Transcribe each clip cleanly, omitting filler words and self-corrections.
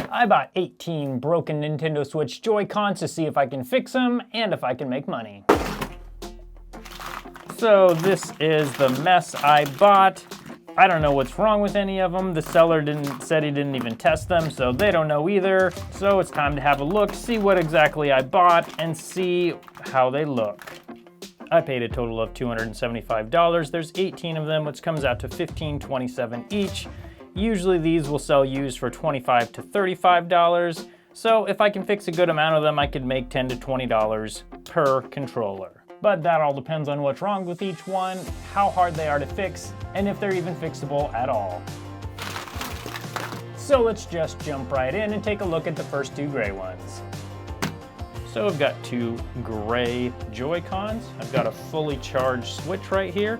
I bought 18 broken Nintendo Switch Joy-Cons to see if I can fix them and if I can make money. So this is the mess I bought. I don't know what's wrong with any of them. The seller said he didn't even test them, so they don't know either. So it's time to have a look, see what exactly I bought, and see how they look. I paid a total of $275. There's 18 of them, which comes out to $15.27 each. Usually these will sell used for $25 to $35. So if I can fix a good amount of them, I could make $10 to $20 per controller. But that all depends on what's wrong with each one, how hard they are to fix, and if they're even fixable at all. So let's just jump right in and take a look at the first two gray ones. So I've got two gray Joy-Cons. I've got a fully charged Switch right here.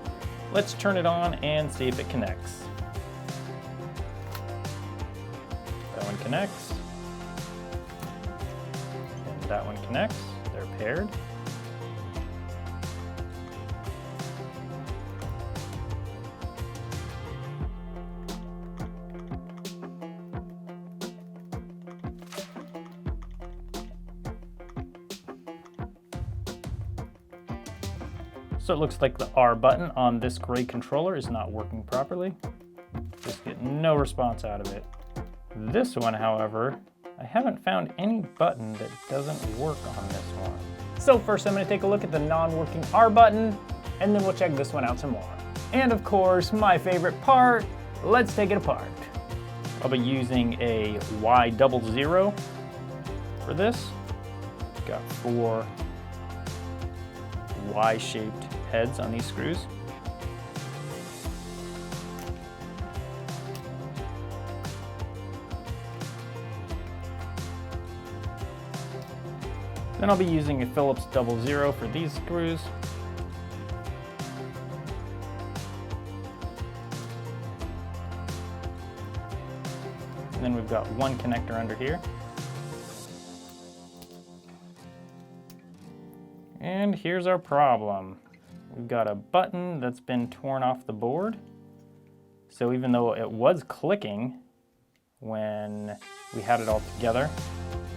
Let's turn it on and see if it connects. That one connects. And that one connects. They're paired. So it looks like the R button on this gray controller is not working properly. Just getting no response out of it. This one, however, I haven't found any button that doesn't work on this one. So first I'm going to take a look at the non-working R button, and then we'll check this one out some more. And of course, my favorite part, let's take it apart. I'll be using a Y00 for this. Got 4 Y-shaped heads on these screws. Then I'll be using a Phillips 00 for these screws. And then we've got one connector under here. And here's our problem. We've got a button that's been torn off the board. So even though it was clicking when we had it all together,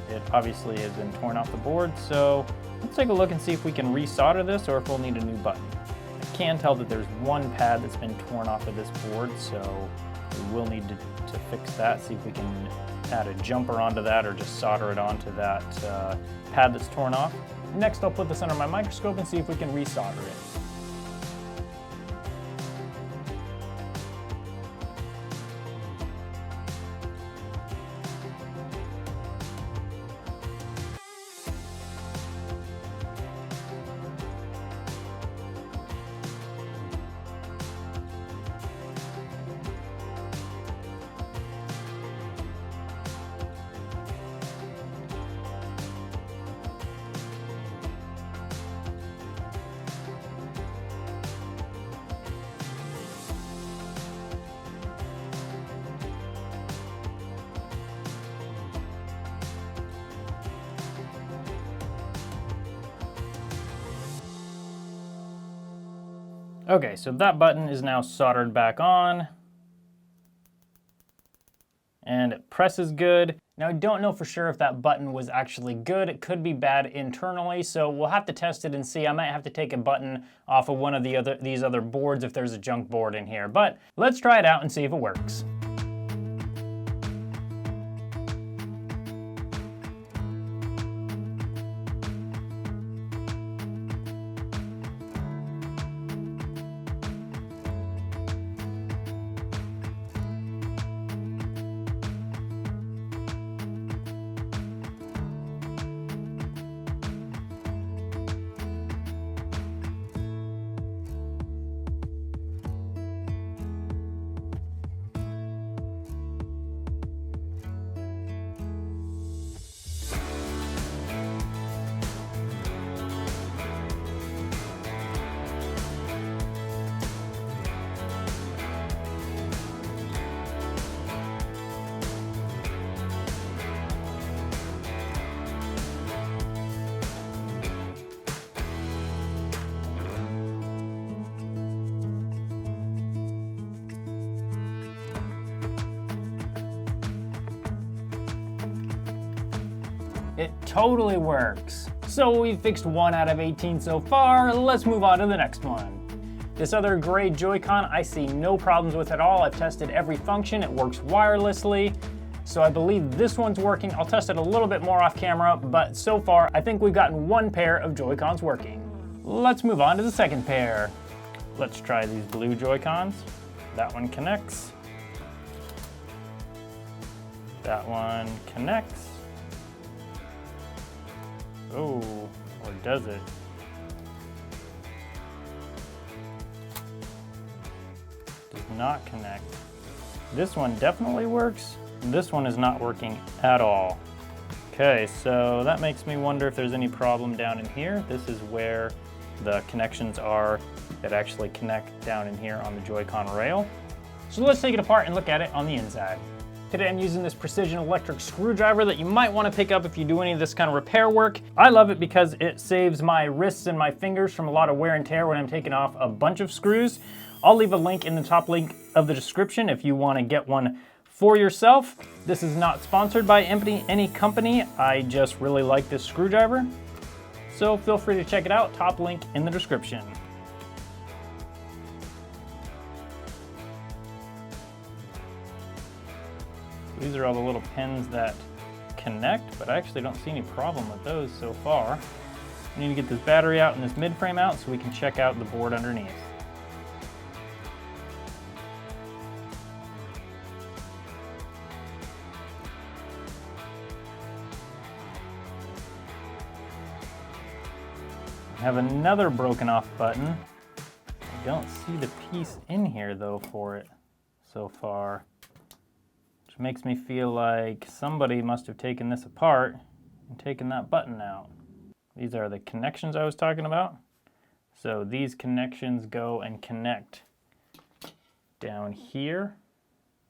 it obviously has been torn off the board. So let's take a look and see if we can resolder this or if we'll need a new button. I can tell that there's one pad that's been torn off of this board, so we will need to fix that, see if we can add a jumper onto that or just solder it onto that pad that's torn off. Next, I'll put this under my microscope and see if we can resolder it. Okay, so that button is now soldered back on. And it presses good. Now I don't know for sure if that button was actually good. It could be bad internally, so we'll have to test it and see. I might have to take a button off of one of these other boards if there's a junk board in here. But let's try it out and see if it works. it totally works. So we've fixed 1 out of 18 so far. Let's move on to the next one. This other gray Joy-Con, I see no problems with at all. I've tested every function, it works wirelessly. So I believe this one's working. I'll test it a little bit more off camera, but so far I think we've gotten 1 pair of Joy-Cons working. Let's move on to the second pair. Let's try these blue Joy-Cons. That one connects. That one connects. Oh, or does it? Does not connect. This one definitely works. This one is not working at all. Okay, so that makes me wonder if there's any problem down in here. This is where the connections are that actually connect down in here on the Joy-Con rail. So let's take it apart and look at it on the inside. Today I'm using this precision electric screwdriver that you might want to pick up if you do any of this kind of repair work. I love it because it saves my wrists and my fingers from a lot of wear and tear when I'm taking off a bunch of screws. I'll leave a link in the top link of the description if you want to get one for yourself. This is not sponsored by any company. I just really like this screwdriver. So feel free to check it out. Top link in the description. These are all the little pins that connect, but I actually don't see any problem with those so far. We need to get this battery out and this mid-frame out so we can check out the board underneath. I have another broken off button. I don't see the piece in here though for it so far. Which makes me feel like somebody must have taken this apart and taken that button out. These are the connections I was talking about. So these connections go and connect down here.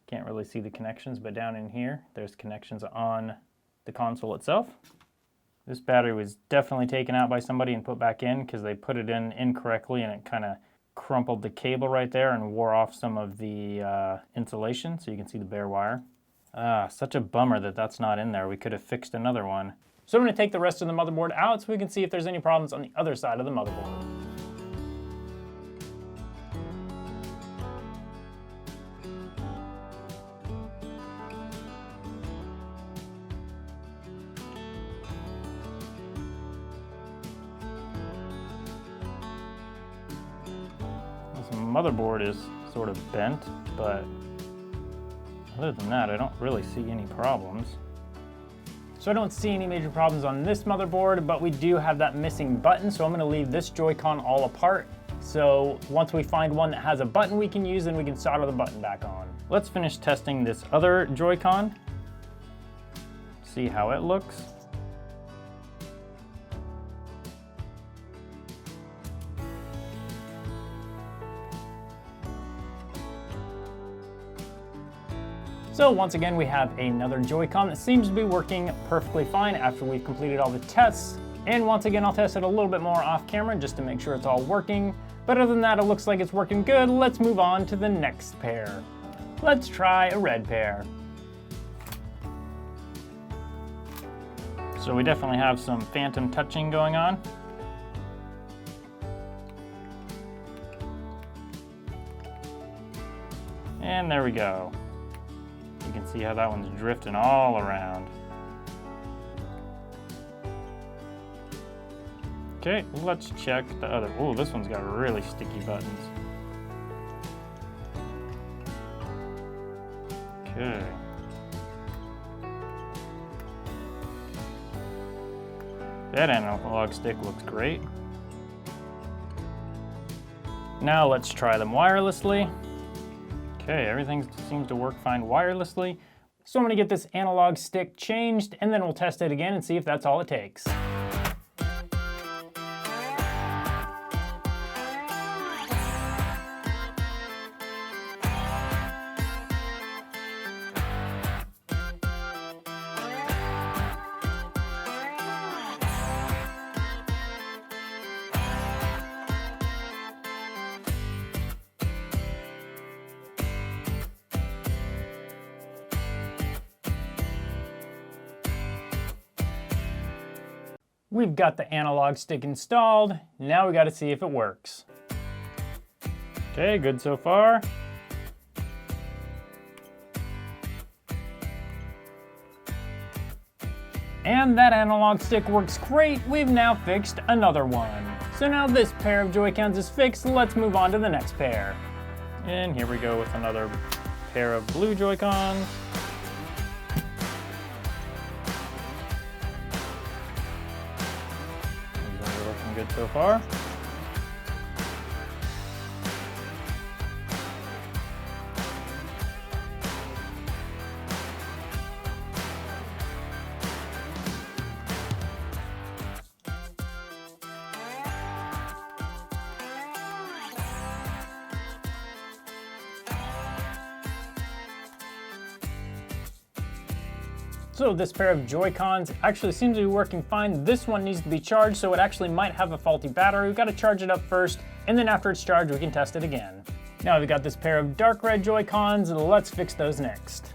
Can't really see the connections, but down in here, there's connections on the console itself. This battery was definitely taken out by somebody and put back in because they put it in incorrectly and it kind of crumpled the cable right there and wore off some of the insulation, so you can see the bare wire. Such a bummer that that's not in there. We could have fixed another one. So I'm going to take the rest of the motherboard out so we can see if there's any problems on the other side of the motherboard. This motherboard is sort of bent, but other than that, I don't really see any problems. So I don't see any major problems on this motherboard, but we do have that missing button, so I'm gonna leave this Joy-Con all apart. So once we find one that has a button we can use, then we can solder the button back on. Let's finish testing this other Joy-Con, see how it looks. So once again, we have another Joy-Con that seems to be working perfectly fine after we've completed all the tests. And once again, I'll test it a little bit more off camera just to make sure it's all working. But other than that, it looks like it's working good. Let's move on to the next pair. Let's try a red pair. So we definitely have some phantom touching going on. And there we go. You can see how that one's drifting all around. Okay, let's check the other. Oh, this one's got really sticky buttons. Okay. That analog stick looks great. Now let's try them wirelessly. Okay, everything seems to work fine wirelessly. So I'm gonna get this analog stick changed and then we'll test it again and see if that's all it takes. We've got the analog stick installed. Now we got to see if it works. Okay, good so far. And that analog stick works great. We've now fixed another one. So now this pair of Joy-Cons is fixed, let's move on to the next pair. And here we go with another pair of blue Joy-Cons. These are looking good so far. So this pair of Joy-Cons actually seems to be working fine. This one needs to be charged, so it actually might have a faulty battery. We've got to charge it up first, and then after it's charged, we can test it again. Now we've got this pair of dark red Joy-Cons, let's fix those next.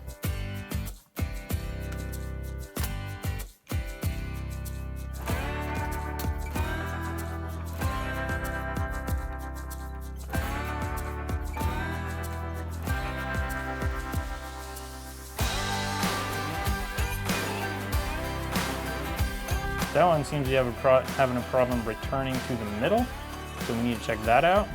That one seems to have having a problem returning to the middle, so we need to check that out.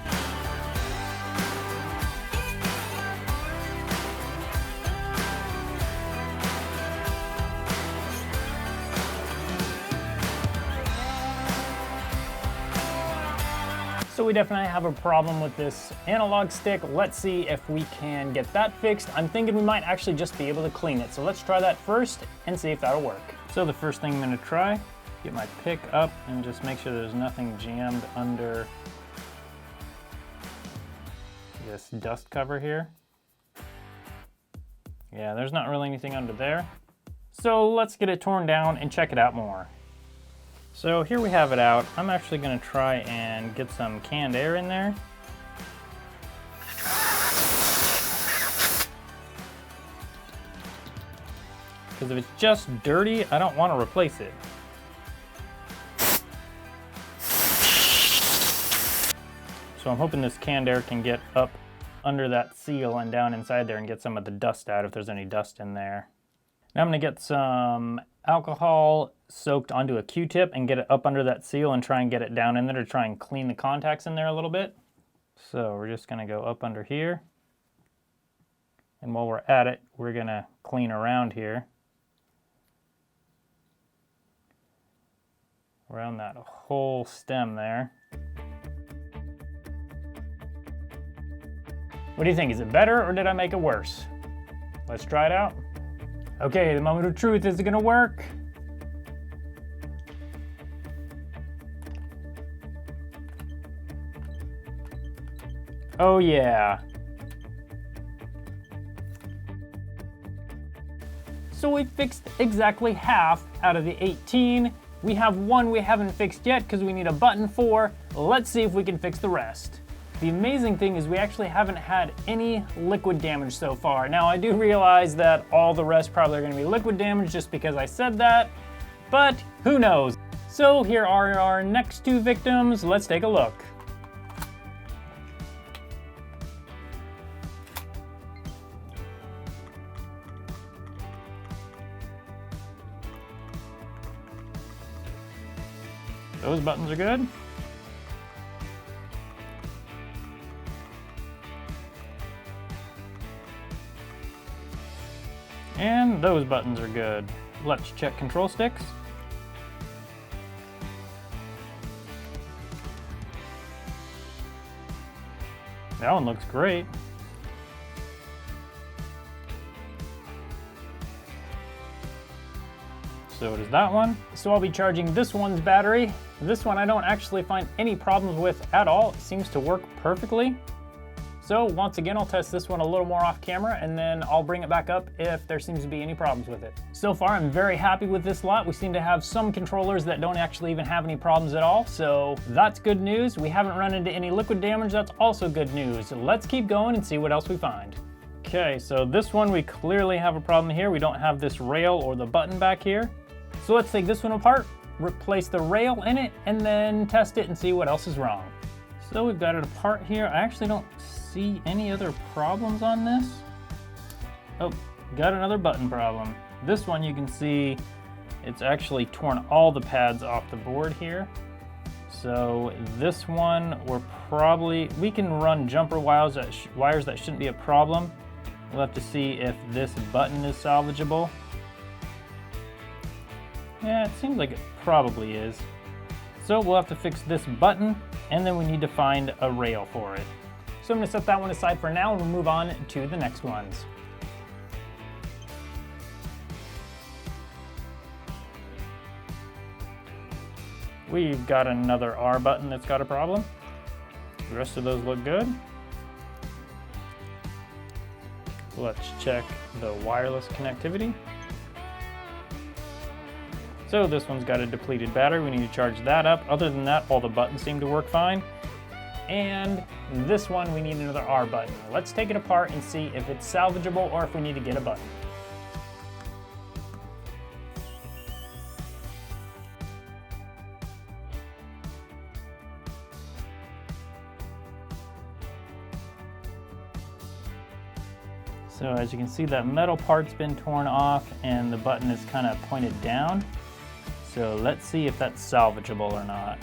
So we definitely have a problem with this analog stick. Let's see if we can get that fixed. I'm thinking we might actually just be able to clean it. So let's try that first and see if that'll work. So the first thing I'm gonna try, get my pick up and just make sure there's nothing jammed under this dust cover here. Yeah, there's not really anything under there. So let's get it torn down and check it out more. So here we have it out. I'm actually gonna try and get some canned air in there. Because if it's just dirty, I don't want to replace it. So I'm hoping this canned air can get up under that seal and down inside there and get some of the dust out if there's any dust in there. Now I'm gonna get some alcohol soaked onto a Q-tip and get it up under that seal and try and get it down in there to try and clean the contacts in there a little bit. So we're just gonna go up under here. And while we're at it, we're gonna clean around here. Around that whole stem there. What do you think? Is it better or did I make it worse? Let's try it out. Okay, the moment of truth. Is it gonna work? Oh yeah. So we fixed exactly half out of the 18. We have one we haven't fixed yet because we need a button for. Let's see if we can fix the rest. The amazing thing is we actually haven't had any liquid damage so far. Now I do realize that all the rest probably are gonna be liquid damage just because I said that, but who knows? So here are our next two victims. Let's take a look. Those buttons are good. And those buttons are good. Let's check control sticks. That one looks great. So does that one. So I'll be charging this one's battery. This one I don't actually find any problems with at all. It seems to work perfectly. So once again, I'll test this one a little more off camera and then I'll bring it back up if there seems to be any problems with it. So far, I'm very happy with this lot. We seem to have some controllers that don't actually even have any problems at all. So that's good news. We haven't run into any liquid damage. That's also good news. Let's keep going and see what else we find. Okay, so this one, we clearly have a problem here. We don't have this rail or the button back here. So let's take this one apart. replace the rail in it, and then test it and see what else is wrong. So we've got it apart here. I actually don't see any other problems on this. Oh, got another button problem. This one you can see it's actually torn all the pads off the board here. So this one we can run jumper wires that shouldn't be a problem. We'll have to see if this button is salvageable. Yeah, it seems like it probably is. So we'll have to fix this button, and then we need to find a rail for it. So I'm gonna set that one aside for now, and we'll move on to the next ones. We've got another R button that's got a problem. The rest of those look good. Let's check the wireless connectivity. So this one's got a depleted battery. We need to charge that up. Other than that, all the buttons seem to work fine. And this one, we need another R button. Let's take it apart and see if it's salvageable or if we need to get a button. So as you can see, that metal part's been torn off and the button is kind of pointed down. So let's see if that's salvageable or not.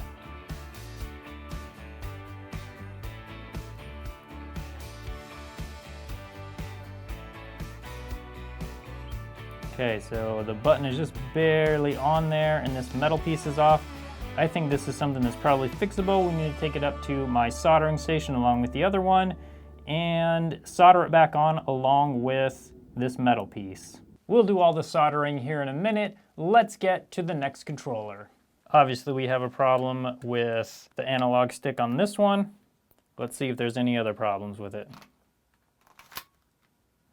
Okay, so the button is just barely on there and this metal piece is off. I think this is something that's probably fixable. We need to take it up to my soldering station along with the other one and solder it back on along with this metal piece. We'll do all the soldering here in a minute. Let's get to the next controller. Obviously we have a problem with the analog stick on this one. Let's see if there's any other problems with it.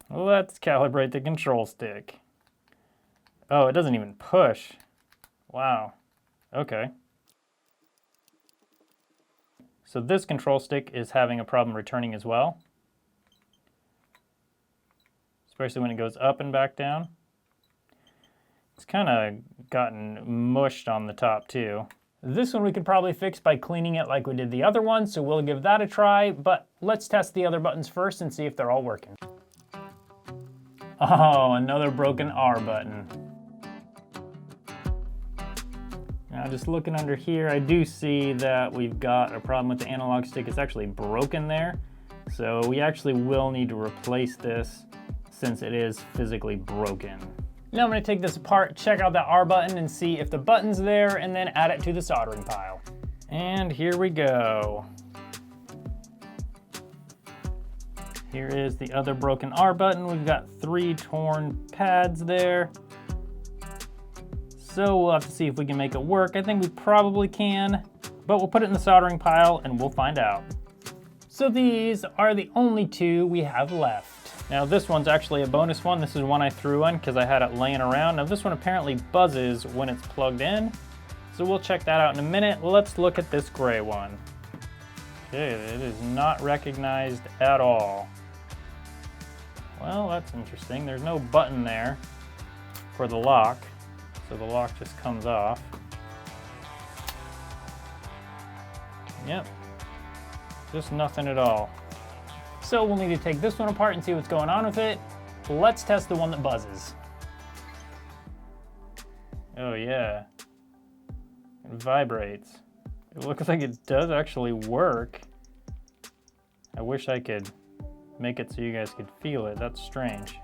Let's calibrate the control stick. Oh, it doesn't even push. Wow, okay. So this control stick is having a problem returning as well, especially when it goes up and back down. It's kind of gotten mushed on the top too. This one we could probably fix by cleaning it like we did the other one, so we'll give that a try, but let's test the other buttons first and see if they're all working. Oh, another broken R button. Now just looking under here, I do see that we've got a problem with the analog stick. It's actually broken there. So we actually will need to replace this since it is physically broken. Now I'm gonna take this apart, check out that R button and see if the button's there and then add it to the soldering pile. And here we go. Here is the other broken R button. We've got 3 torn pads there. So we'll have to see if we can make it work. I think we probably can, but we'll put it in the soldering pile and we'll find out. So these are the only 2 we have left. Now this one's actually a bonus one. This is one I threw in because I had it laying around. Now this one apparently buzzes when it's plugged in. So we'll check that out in a minute. Let's look at this gray one. Okay, it is not recognized at all. Well, that's interesting. There's no button there for the lock. So the lock just comes off. Yep, just nothing at all. So we'll need to take this one apart and see what's going on with it. Let's test the one that buzzes. Oh yeah, it vibrates. It looks like it does actually work. I wish I could make it so you guys could feel it. That's strange.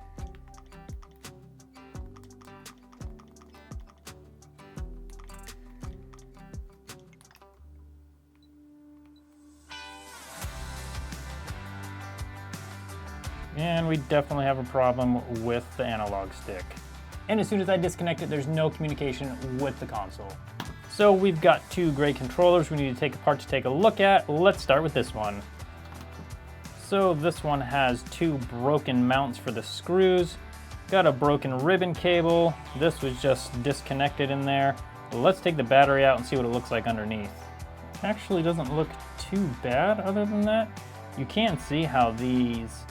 And we definitely have a problem with the analog stick. And as soon as I disconnect it, there's no communication with the console. So we've got 2 gray controllers we need to take apart to take a look at. Let's start with this one. So this one has 2 broken mounts for the screws. Got a broken ribbon cable. This was just disconnected in there. Let's take the battery out and see what it looks like underneath. It actually doesn't look too bad other than that. You can see how these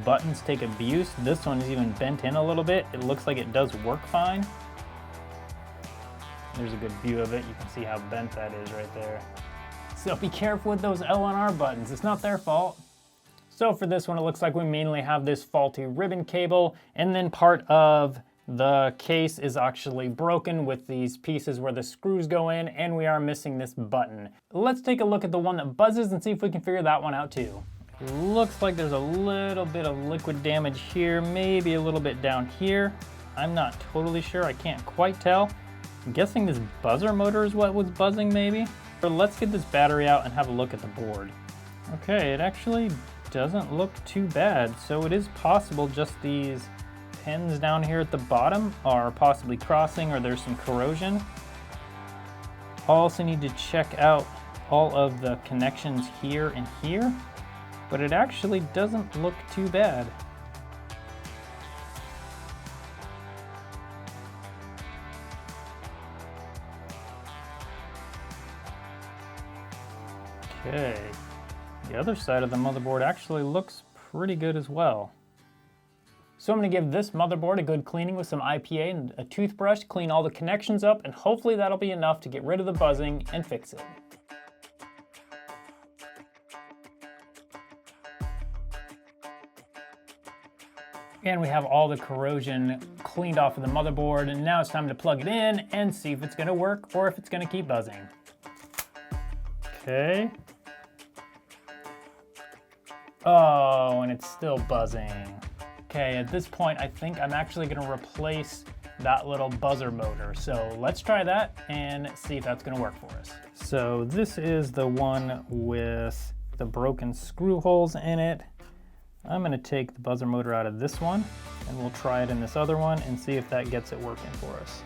buttons take abuse. This one is even bent in a little bit. It looks like it does work fine. There's a good view of it. You can see how bent that is right there. So be careful with those L and R buttons. It's not their fault. So for this one, it looks like we mainly have this faulty ribbon cable, and then part of the case is actually broken with these pieces where the screws go in, and we are missing this button. Let's take a look at the one that buzzes and see if we can figure that one out too. Looks like there's a little bit of liquid damage here, maybe a little bit down here. I'm not totally sure, I can't quite tell. I'm guessing this buzzer motor is what was buzzing maybe. But let's get this battery out and have a look at the board. Okay, it actually doesn't look too bad. So it is possible just these pins down here at the bottom are possibly crossing, or there's some corrosion. Also need to check out all of the connections here and here, but it actually doesn't look too bad. Okay, the other side of the motherboard actually looks pretty good as well. So I'm going to give this motherboard a good cleaning with some IPA and a toothbrush, clean all the connections up, and hopefully that'll be enough to get rid of the buzzing and fix it. And we have all the corrosion cleaned off of the motherboard, and now it's time to plug it in and see if it's going to work or if it's going to keep buzzing. Okay. Oh, and it's still buzzing. Okay, at this point, I think I'm actually gonna replace that little buzzer motor. So let's try that and see if that's gonna work for us. So this is the one with the broken screw holes in it. I'm gonna take the buzzer motor out of this one, and we'll try it in this other one and see if that gets it working for us.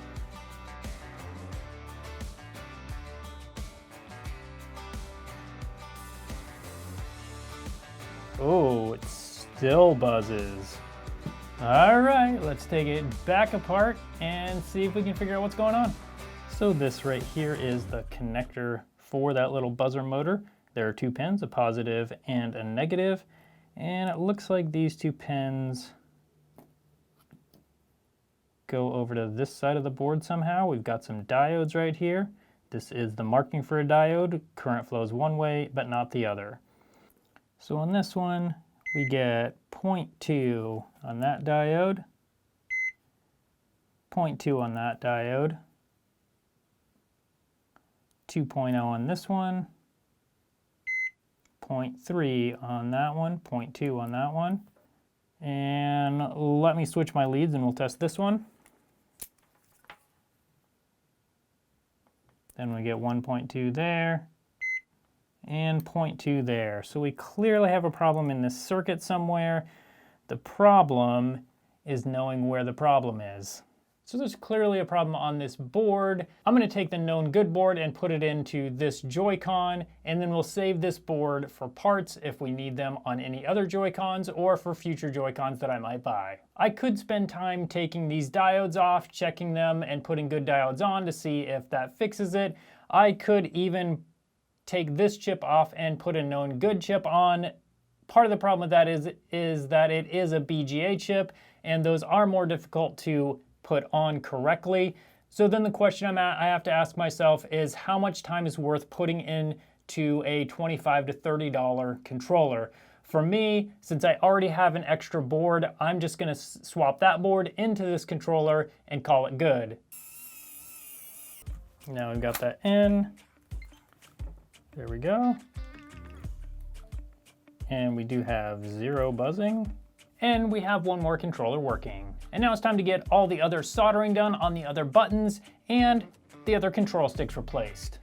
Oh, it still buzzes. All right, let's take it back apart and see if we can figure out what's going on. So this right here is the connector for that little buzzer motor. There are two pins, a positive and a negative, and it looks like these two pins go over to this side of the board somehow. We've got some diodes right here. This is the marking for a diode. Current flows one way, but not the other. So on this one, we get 0.2 on that diode, 0.2 on that diode, 2.0 on this one, 0.3 on that one, 0.2 on that one. And let me switch my leads and we'll test this one. Then we get 1.2 there and 0.2 there. So we clearly have a problem in this circuit somewhere. The problem is knowing where the problem is. So there's clearly a problem on this board. I'm gonna take the known good board and put it into this Joy-Con, and then we'll save this board for parts if we need them on any other Joy-Cons or for future Joy-Cons that I might buy. I could spend time taking these diodes off, checking them, and putting good diodes on to see if that fixes it. I could even take this chip off and put a known good chip on. Part of the problem with that is that it is a BGA chip, and those are more difficult to put on correctly. So then the question I have to ask myself is how much time is worth putting into a $25 to $30 controller? For me, since I already have an extra board, I'm just gonna swap that board into this controller and call it good. Now we've got that in. There we go. And we do have 0 buzzing. And we have one more controller working. And now it's time to get all the other soldering done on the other buttons and the other control sticks replaced.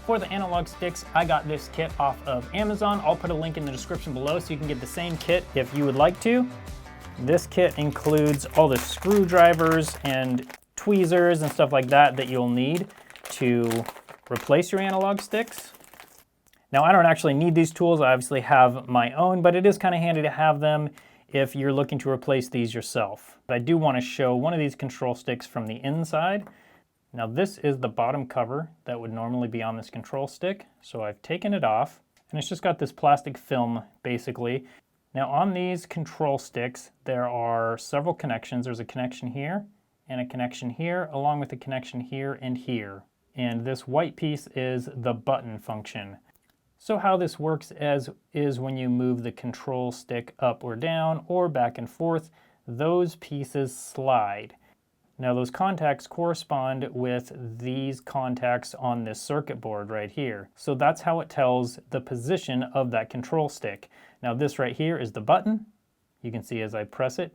For the analog sticks, I got this kit off of Amazon. I'll put a link in the description below so you can get the same kit if you would like to. This kit includes all the screwdrivers and tweezers and stuff like that that you'll need to replace your analog sticks. Now, I don't actually need these tools. I obviously have my own, but it is kind of handy to have them if you're looking to replace these yourself. But I do want to show one of these control sticks from the inside. Now, this is the bottom cover that would normally be on this control stick. So I've taken it off, and it's just got this plastic film, basically. Now, on these control sticks, there are several connections. There's a connection here and a connection here, along with a connection here and here. And this white piece is the button function. So how this works is when you move the control stick up or down or back and forth, those pieces slide. Now, those contacts correspond with these contacts on this circuit board right here. So that's how it tells the position of that control stick. Now, this right here is the button. You can see as I press it,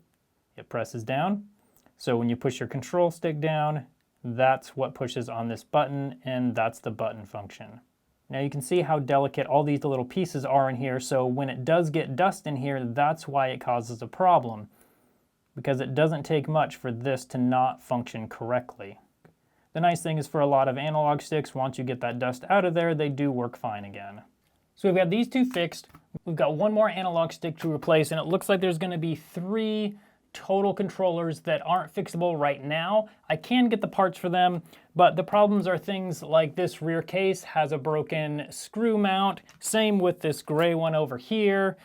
it presses down. So when you push your control stick down, that's what pushes on this button, and that's the button function. Now, you can see how delicate all these little pieces are in here. So when it does get dust in here, that's why it causes a problem, because it doesn't take much for this to not function correctly. The nice thing is for a lot of analog sticks, once you get that dust out of there, they do work fine again. So we've got these two fixed. We've got one more analog stick to replace, and it looks like there's going to be 3 total controllers that aren't fixable right now. I can get the parts for them, but the problems are things like this rear case has a broken screw mount. Same with this gray one over here.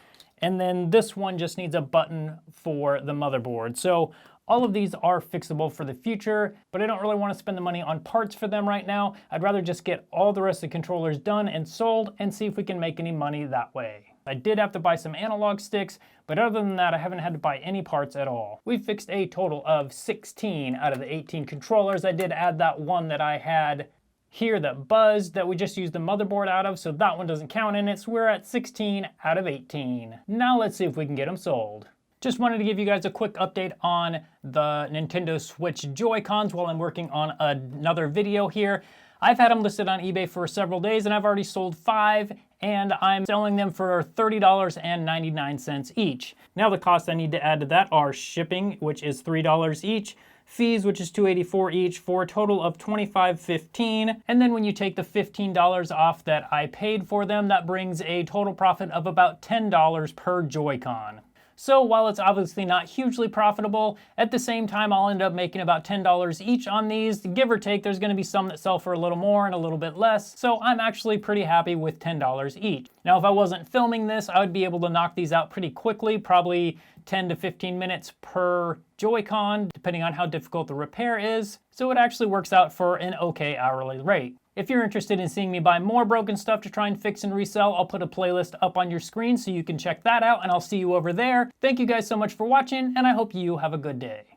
And then this one just needs a button for the motherboard. So all of these are fixable for the future, but I don't really want to spend the money on parts for them right now. I'd rather just get all the rest of the controllers done and sold and see if we can make any money that way. I did have to buy some analog sticks, but other than that, I haven't had to buy any parts at all. We fixed a total of 16 out of the 18 controllers. I did add that one that I had here that buzzed that we just used the motherboard out of, so that one doesn't count in it. So we're at 16 out of 18. Now let's see if we can get them sold. Just wanted to give you guys a quick update on the Nintendo Switch Joy-Cons while I'm working on another video here. I've had them listed on eBay for several days and I've already sold 5, and I'm selling them for $30.99 each. Now the costs I need to add to that are shipping, which is $3 each, fees, which is $2.84 each, for a total of $25.15. And then when you take the $15 off that I paid for them, that brings a total profit of about $10 per Joy-Con. So while it's obviously not hugely profitable, at the same time I'll end up making about $10 each on these. Give or take, there's going to be some that sell for a little more and a little bit less, so I'm actually pretty happy with $10 each. Now if I wasn't filming this, I would be able to knock these out pretty quickly, probably 10 to 15 minutes per Joy-Con, depending on how difficult the repair is, so it actually works out for an okay hourly rate. If you're interested in seeing me buy more broken stuff to try and fix and resell, I'll put a playlist up on your screen so you can check that out, and I'll see you over there. Thank you guys so much for watching, and I hope you have a good day.